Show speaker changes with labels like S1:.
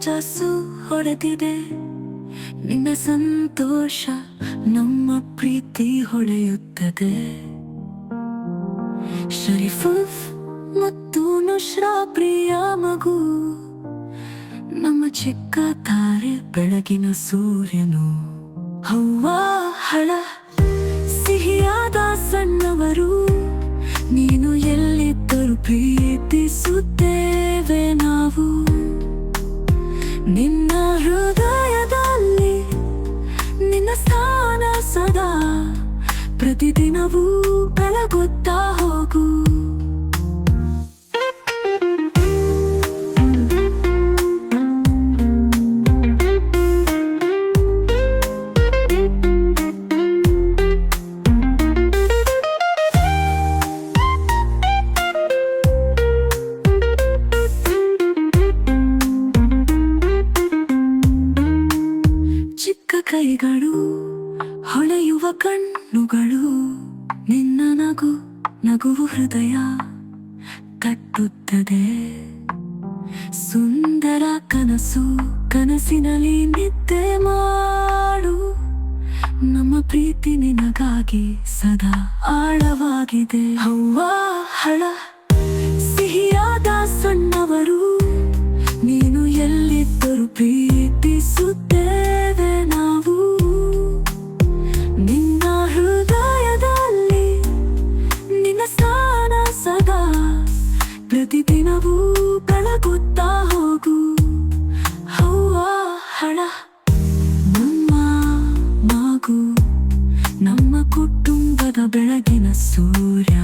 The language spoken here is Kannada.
S1: ಯಶಸ್ಸು ಹೊಡೆದಿದೆ. ನಿನ್ನ ಸಂತೋಷ ನಮ್ಮ ಪ್ರೀತಿ ಹೊಳೆಯುತ್ತದೆ. ಶರೀಫ್ ಮತ್ತು ನುಶ್ರಾ ಪ್ರಿಯ ಮಗು, ನಮ್ಮ ಚಿಕ್ಕ ತಾರೆ ಬೆಳಗಿನ ಸೂರ್ಯನು. ಹವ್ವಾ ಹಳ ಸಿಹಿಯಾದ ಸಣ್ಣವರು, ನೀನು ಎಲ್ಲಿದ್ದರೂ ಪ್ರೀತಿಸುತ್ತೇವೆ ನಾವು. ನಿನ್ನ ಹೃದಯದಲ್ಲಿ ನಿನ್ನ ಸ್ಥಾನ ಸದಾ, ಪ್ರತಿದಿನವೂ ಬೆಳಗುತ್ತಾ ಹೋಗು. ಚಿಕ್ಕ ಕೈಗಳು, ಹೊಳೆಯುವ ಕಣ್ಣುಗಳು, ನಿನ್ನ ನಗುವು ಹೃದಯ ತಟ್ಟುತ್ತದೆ. ಸುಂದರ ಕನಸಿನಲ್ಲಿ ನಿದ್ದೆ ಮಾಡು. ನಮ್ಮ ಪ್ರೀತಿ ನಿನಗಾಗಿ ಸದಾ ಆಳವಾಗಿದೆ. ಹವ್ವಾ ಹಳ ಸಿಹಿಯಾದ ಸಣ್ಣವರು, ನೀನು ಎಲ್ಲಿದ್ದರೂ ಪ್ರೀತಿಸುತ್ತೇವೆ ನಾವು. ನಿನ್ನ ಹೃದಯದಲ್ಲಿ ನಿನ್ನ ಸ್ಥಾನ ಸದಾ, ಪ್ರತಿದಿನವೂ ಬೆಳಗುತ್ತಾ ಹೋಗು. ಹವ್ವಾ ಹಳ ನಮ್ಮ ಮಗು, ನಮ್ಮ ಕುಟುಂಬದ ಬೆಳಗಿನ ಸೂರ್ಯ.